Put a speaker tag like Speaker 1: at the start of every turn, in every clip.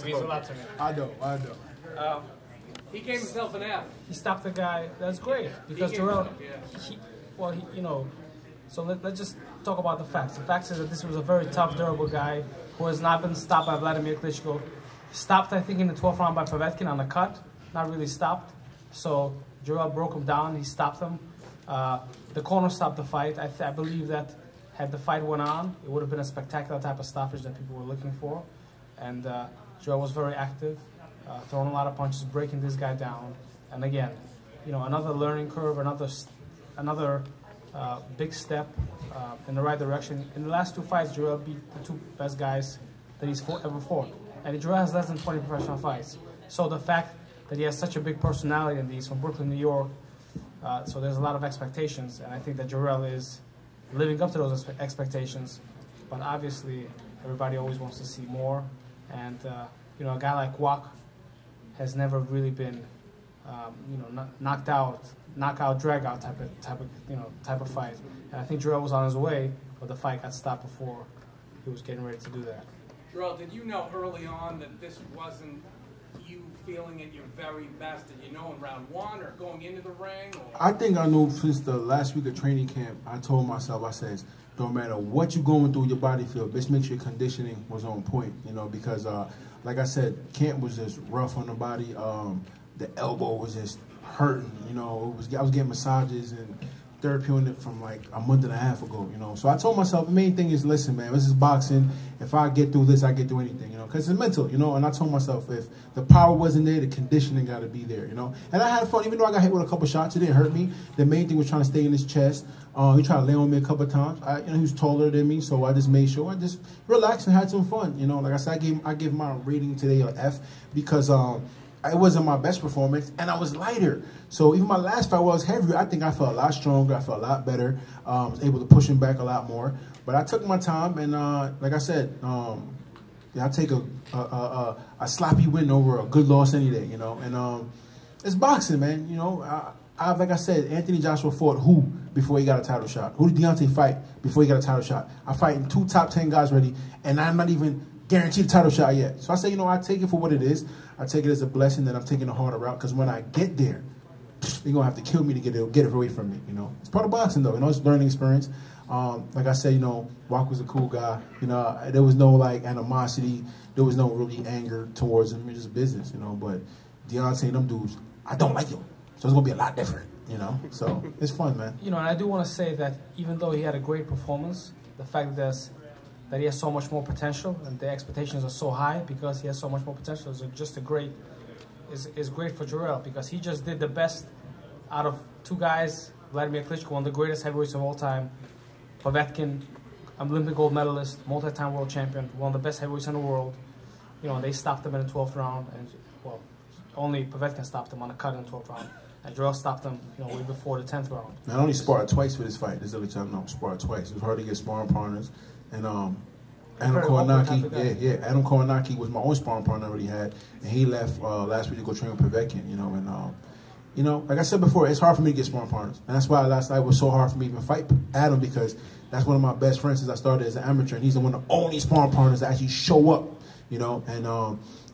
Speaker 1: means a lot to me.
Speaker 2: I know.
Speaker 1: He gave himself an F.
Speaker 3: He stopped the guy. That's great because Jarrell. You know. So let's just talk about the facts. The facts is that this was a very tough, durable guy who has not been stopped by Vladimir Klitschko. Stopped, I think, in the 12th round by Povetkin on the cut. Not really stopped. So Jarrell broke him down. He stopped him. The corner stopped the fight. I believe that had the fight went on, it would have been a spectacular type of stoppage that people were looking for. And Jarrell was very active, throwing a lot of punches, breaking this guy down. And again, you know, another learning curve, another big step in the right direction. In the last two fights, Jarrell beat the two best guys that he's ever fought. And Jarrell has less than 20 professional fights. So the fact that he has such a big personality and he's from Brooklyn, New York, so there's a lot of expectations. And I think that Jarrell is living up to those expectations. But obviously, everybody always wants to see more. And, you know, a guy like Wach has never really been, you know, knockout, drag-out type of fight. And I think Jarrell was on his way, but the fight got stopped before he was getting ready to do that.
Speaker 1: Jarrell, did you know early on that this wasn't you feeling at your very best? Did you know in round one or going into the ring? Or?
Speaker 2: I think I knew since the last week of training camp. I told myself, I said, no matter what you're going through your body field, just make sure your conditioning was on point, you know, because like I said, camp was just rough on the body. The elbow was just hurting, you know. I was getting massages and therapy on it from like a month and a half ago, you know. So I told myself the main thing is, listen, man, this is boxing. If I get through this, I get through anything, you know, because it's mental, you know. And I told myself if the power wasn't there, the conditioning got to be there, you know. And I had fun, even though I got hit with a couple shots. It didn't hurt me. The main thing was trying to stay in his chest. He tried to lay on me a couple of times. You know, he was taller than me, so I just made sure I just relaxed and had some fun, you know. Like I said, I gave my rating today an F because it wasn't my best performance, and I was lighter. So even my last fight was heavier. I think I felt a lot stronger. I felt a lot better. I was able to push him back a lot more. But I took my time, and like I said, I take a sloppy win over a good loss any day, you know. And it's boxing, man. You know, like I said, Anthony Joshua fought who before he got a title shot? Who did Deontay fight before he got a title shot? I'm fighting 2 top 10 guys already, and I'm not even guaranteed a title shot yet. So I say, you know, I take it for what it is. I take it as a blessing that I'm taking a harder route, because when I get there, they're going to have to kill me to get it away from me, you know. It's part of boxing, though. You know, it's a learning experience. Like I said, you know, Wach was a cool guy. You know, there was no, like, animosity. There was no really anger towards him. It was just business, you know. But Deontay and them dudes, I don't like them. So it's going to be a lot different, you know. So it's fun, man.
Speaker 3: You know, and I do want to say that even though he had a great performance, the fact that he has so much more potential and the expectations are so high because he has so much more potential is just great for Jarrell, because he just did the best out of 2 guys. Vladimir Klitschko, one of the greatest heavyweights of all time. Povetkin, Olympic gold medalist, multi-time world champion, one of the best heavyweights in the world. You know, they stopped him in the 12th round, and well, only Povetkin stopped him on a cut in the 12th round. And Jarrell stopped him, you know, way before the 10th round.
Speaker 2: I only sparred twice for this fight. This is the time no sparred twice. It was hard to get sparring partners. And Adam Kownacki, Adam Kownacki was my own sparring partner I already had, and he left last week to go train with Povetkin, you know. And you know, like I said before, it's hard for me to get sparring partners, and that's why last night was so hard for me to even fight Adam, because that's one of my best friends since I started as an amateur, and he's one of the only sparring partners that actually show up, you know. And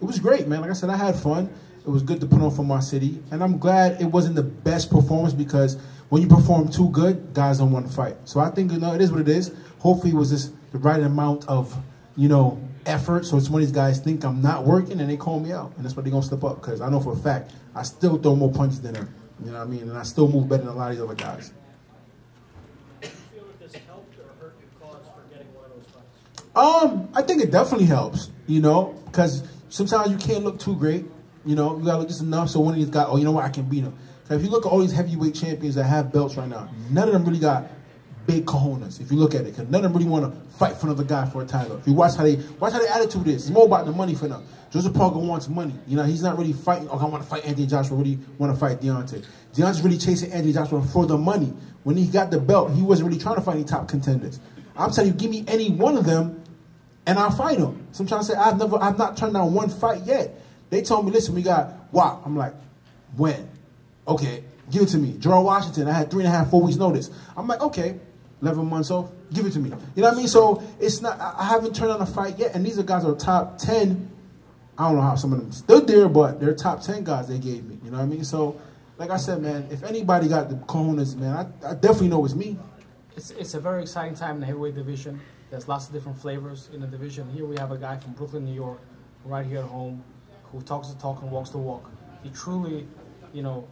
Speaker 2: it was great, man. Like I said, I had fun. It was good to put on for my city, and I'm glad it wasn't the best performance, because when you perform too good, guys don't want to fight. So I think, you know, it is what it is. Hopefully it was just the right amount of, you know, effort, so some of these guys think I'm not working and they call me out, and that's why they're going to slip up, because I know for a fact I still throw more punches than them, you know what I mean, and I still move better than a lot of these other guys.
Speaker 4: Do you feel that this helped or hurt your cause for getting one of those fights?
Speaker 2: I think it definitely helps, you know, because sometimes you can't look too great, you know, you got to look just enough so one of these guys, oh, you know what, I can beat him. So if you look at all these heavyweight champions that have belts right now, none of them really got big cojones, if you look at it, because none of them really want to fight for another guy for a title. If you watch how their attitude is, it's more about the money for them. Joseph Parker wants money. You know, he's not really fighting, oh, I want to fight Anthony Joshua, really want to fight Deontay. Deontay's really chasing Anthony Joshua for the money. When he got the belt, he wasn't really trying to fight any top contenders. I'm telling you, give me any one of them, and I'll fight him. So I'm trying to say, I've not turned down one fight yet. They told me, listen, we got Wach. I'm like, when? Okay, give it to me. Jarrell Washington, I had 3.5, 4 weeks notice. I'm like, okay, 11 months off, give it to me. You know what I mean? So it's not, I haven't turned on a fight yet, and these are guys who are top 10. I don't know how some of them stood there, but they're top 10 guys they gave me. You know what I mean? So, like I said, man, if anybody got the cojones, man, I definitely know it's me.
Speaker 3: It's a very exciting time in the heavyweight division. There's lots of different flavors in the division. Here we have a guy from Brooklyn, New York, right here at home, who talks the talk and walks the walk. He truly, you know,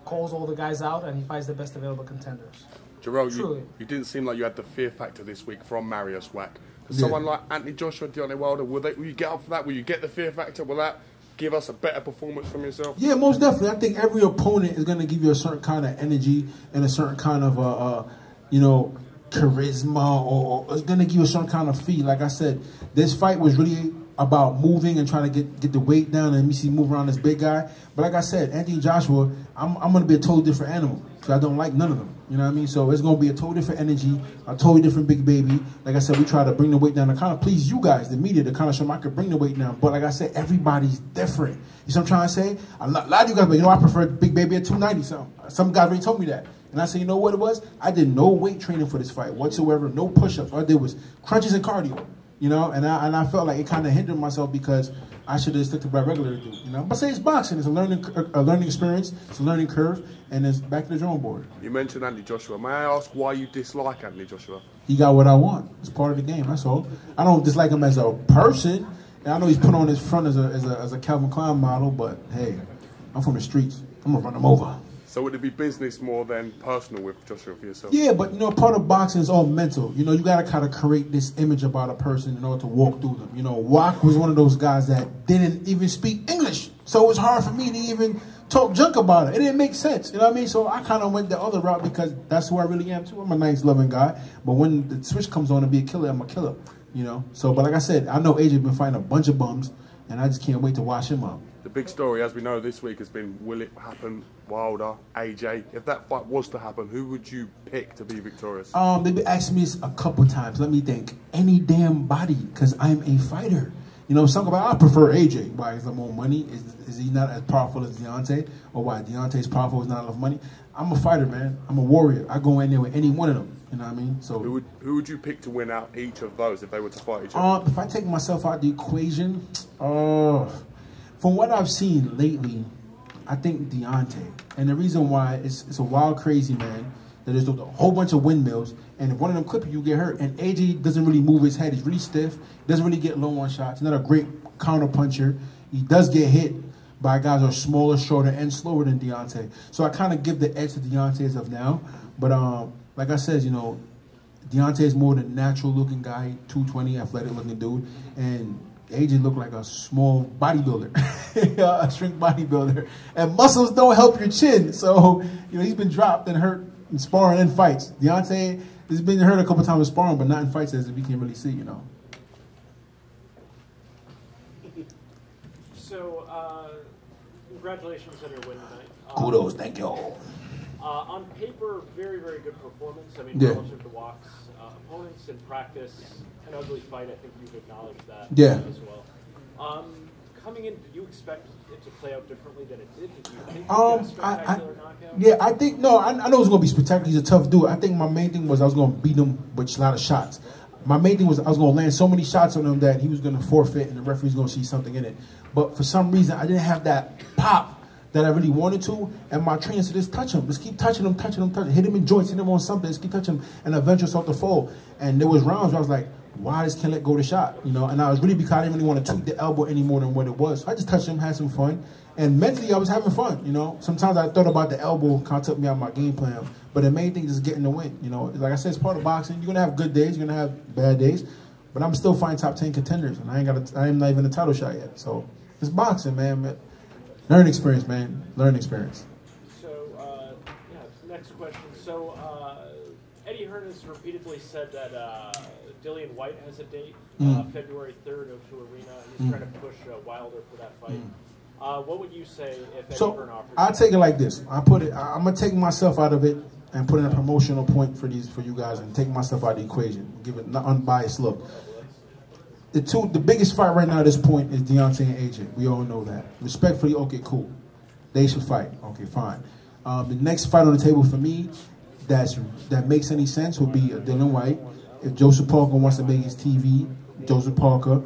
Speaker 3: calls all the guys out, and he fights the best available contenders.
Speaker 5: Jarrell, you didn't seem like you had the fear factor this week from MARIUSZ WACH. Someone like Anthony Joshua, Deontay Wilder, will you get up for that? Will you get the fear factor? Will that give us a better performance from yourself?
Speaker 2: Yeah, most definitely. I think every opponent is going to give you a certain kind of energy and a certain kind of, you know, charisma, or it's going to give you a certain kind of feel. Like I said, this fight was really about moving and trying to get the weight down and me see move around this big guy. But like I said, Anthony Joshua, I'm going to be a totally different animal because I don't like none of them. You know what I mean? So it's going to be a totally different energy, a totally different big baby. Like I said, we try to bring the weight down to kind of please you guys, the media, to kind of show them I could bring the weight down. But like I said, everybody's different. You see what I'm trying to say? A lot of you guys, but you know, I prefer big baby at 290 something. Some guys already told me that. And I said, you know what it was? I did no weight training for this fight whatsoever, no push-ups. All I did was crunches and cardio. You know, and I felt like it kind of hindered myself because I should have stuck to what I regularly do. You know, but say it's boxing, it's a learning experience, it's a learning curve, and it's back to the drawing board.
Speaker 5: You mentioned Anthony Joshua. May I ask why you dislike Anthony Joshua?
Speaker 2: He got what I want. It's part of the game. That's all. I don't dislike him as a person. And I know he's put on his front as a Calvin Klein model, but hey, I'm from the streets. I'm gonna run him over.
Speaker 5: So would it be business more than personal with Joshua for yourself?
Speaker 2: Yeah, but you know, part of boxing is all mental. You know, you gotta kind of create this image about a person in order to walk through them. You know, Wack was one of those guys that didn't even speak English, so it was hard for me to even talk junk about it. It didn't make sense. You know what I mean? So I kind of went the other route because that's who I really am too. I'm a nice, loving guy, but when the switch comes on to be a killer, I'm a killer. You know. So, but like I said, I know AJ been fighting a bunch of bums, and I just can't wait to wash him up.
Speaker 5: The big story, as we know this week, has been, will it happen, Wilder, AJ? If that fight was to happen, who would you pick to be victorious?
Speaker 2: They've been asking me this a couple times. Let me think. Any damn body, because I'm a fighter. You know, some about I prefer AJ. Why? Is there more money? Is he not as powerful as Deontay? Or why Deontay's powerful is not enough money? I'm a fighter, man. I'm a warrior. I go in there with any one of them. You know what I mean? So
Speaker 5: who would you pick to win out each of those if they were to fight each other?
Speaker 2: If I take myself out of the equation, from what I've seen lately, I think Deontay. And the reason why it's a wild, crazy man. That there's a whole bunch of windmills, and if one of them clip you, get hurt. And AJ doesn't really move his head. He's really stiff. Doesn't really get low on shots. He's not a great counter puncher. He does get hit by guys who are smaller, shorter, and slower than Deontay. So I kind of give the edge to Deontay as of now. But like I said, you know, Deontay is more the natural-looking guy, 220, athletic-looking dude, and AJ looked like a small bodybuilder, a shrink bodybuilder. And muscles don't help your chin. So, you know, he's been dropped and hurt in sparring and fights. Deontay has been hurt a couple times in sparring, but not in fights as we can really see, you know.
Speaker 4: So, congratulations on your win tonight.
Speaker 2: Kudos, thank you.
Speaker 4: On paper, very, very good performance. I mean,
Speaker 2: Yeah.
Speaker 4: relative to Wack's opponents in practice, an ugly fight. I think you've acknowledged that
Speaker 2: Yeah.
Speaker 4: as well. Coming in, did you expect it to play out differently than it did? Did you think
Speaker 2: I,
Speaker 4: a spectacular knockout?
Speaker 2: yeah, I think, no, I know it was going to be spectacular. He's a tough dude. I think my main thing was I was going to beat him with a lot of shots. My main thing was I was going to land so many shots on him that he was going to forfeit and the referee's going to see something in it. But for some reason, I didn't have that pop that I really wanted to, and my trainer said, just touch him. Just keep touching him, hit him in joints, hit him on something, just keep touching him, and eventually start to fall. And there was rounds where I was like, why I just can't let go of the shot, you know? And I was really because I didn't really want to tweak the elbow any more than what it was. So I just touched him, had some fun, and mentally I was having fun, you know? Sometimes I thought about the elbow, kind of took me out of my game plan, but the main thing is getting the win, you know? Like I said, it's part of boxing. You're going to have good days, you're going to have bad days, but I'm still fighting top 10 contenders, and I am not even a title shot yet. So it's boxing, man. Learning experience, man. Learning experience.
Speaker 4: So, next question. So, Eddie Hearn has repeatedly said that Dillian White has a date, February 3rd, O2 Arena, and he's trying to push Wilder for that fight. What would you say if Eddie Hearn offered?
Speaker 2: I take it like this. I'm gonna take myself out of it and put in a promotional point for you guys, and take myself out of the equation. Give it an unbiased look. The biggest fight right now at this point is Deontay and AJ. We all know that. Respectfully, okay, cool. They should fight. Okay, fine. The next fight on the table for me that makes any sense would be Dillian White. If Joseph Parker wants to make his TV, Joseph Parker.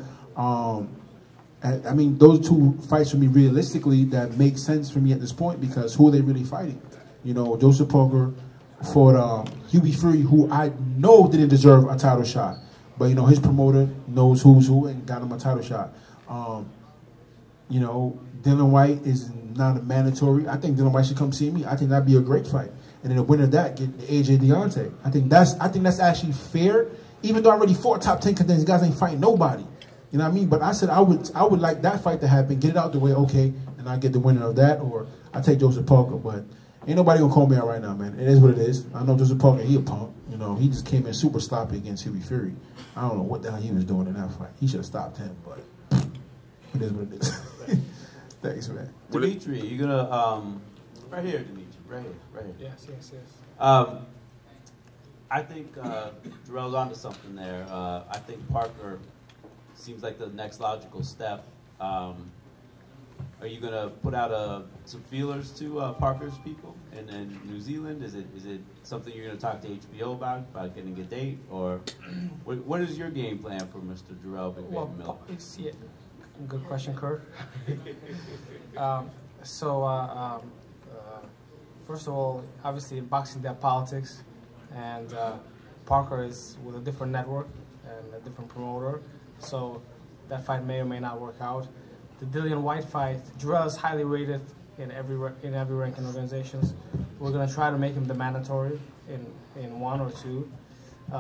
Speaker 2: I mean, those two fights for me realistically that make sense for me at this point because who are they really fighting? You know, Joseph Parker fought Hughie Fury, who I know didn't deserve a title shot, but you know his promoter knows who's who and got him a title shot. You know, Dylan White is not a mandatory. I think Dylan White should come see me. I think that'd be a great fight. And then the winner of that get AJ Deontay. I think that's actually fair. Even though I already fought top 10 contenders, guys ain't fighting nobody. You know what I mean? But I said I would like that fight to happen, get it out the way, okay, and I get the winner of that, or I take Joseph Parker. But ain't nobody gonna call me out right now, man. It is what it is. I know Joseph Parker, he a punk. You know, he just came in super sloppy against Hughie Fury. I don't know what the hell he was doing in that fight. He should have stopped him, but it is what it is. Thanks, man.
Speaker 6: Dimitri, you're gonna right here, Dimitri, right here.
Speaker 3: Yes.
Speaker 6: I think Jarrell's onto something there. I think Parker seems like the next logical step. Are you gonna put out some feelers to Parker's people in New Zealand? Is it something you're gonna talk to HBO about getting a date, or what is your game plan for Mr. Jarrell Big Baby Miller?
Speaker 3: Good question, Kurt. First of all, obviously in boxing there are politics, and Parker is with a different network and a different promoter, so that fight may or may not work out. The Dillian White fight, Jarrell is highly rated in every ranking organizations. We're gonna try to make him the mandatory in one or two,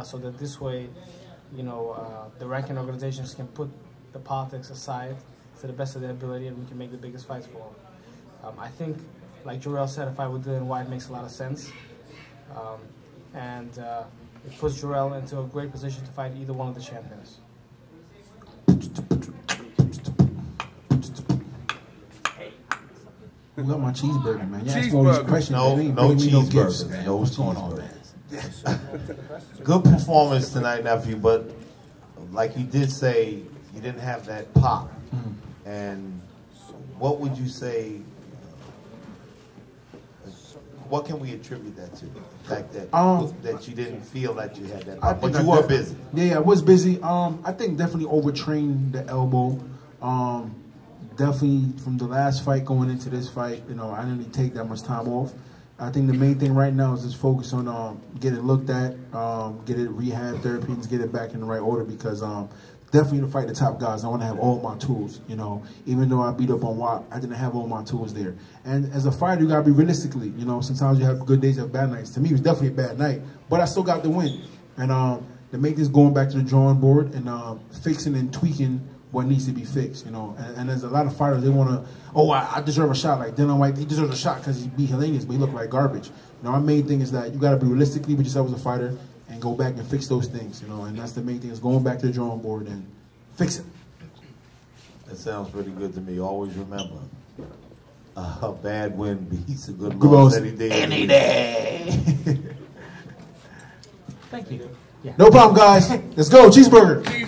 Speaker 3: so that this way, you know, the ranking organizations can put the politics aside to the best of their ability, and we can make the biggest fights for him. I think, like Jarrell said, a fight with Dillian White makes a lot of sense, and it puts Jarrell into a great position to fight either one of the champions.
Speaker 2: Who got my cheeseburger, man? You asked all these questions.
Speaker 7: No cheeseburger, man.
Speaker 2: What's going on, man?
Speaker 7: Good performance tonight, nephew, but like you did say, you didn't have that pop. And what would you say, what can we attribute that to? The fact that that you didn't feel that you had that pop, but you were busy.
Speaker 2: Yeah, I was busy. I think definitely overtrained the elbow. Definitely from the last fight going into this fight, you know, I didn't really take that much time off. I think the main thing right now is just focus on get it looked at, get it rehab therapy, and get it back in the right order because definitely to fight the top guys, I want to have all my tools, you know. Even though I beat up on Watt, I didn't have all my tools there. And as a fighter, you got to be realistically, you know, sometimes you have good days, you have bad nights. To me, it was definitely a bad night, but I still got the win. And to make this going back to the drawing board and fixing and tweaking what needs to be fixed, you know. And there's a lot of fighters, they want to, I deserve a shot. Like Dylan White, he deserves a shot because he beat Hellenius, but he looked like garbage. You know, our main thing is that you got to be realistically with yourself as a fighter and go back and fix those things, you know. And that's the main thing is going back to the drawing board and fix it.
Speaker 7: That sounds pretty good to me. Always remember, a bad win beats a good loss any day.
Speaker 2: Any day.
Speaker 3: Thank you.
Speaker 2: No problem, guys. Let's go. Cheeseburger.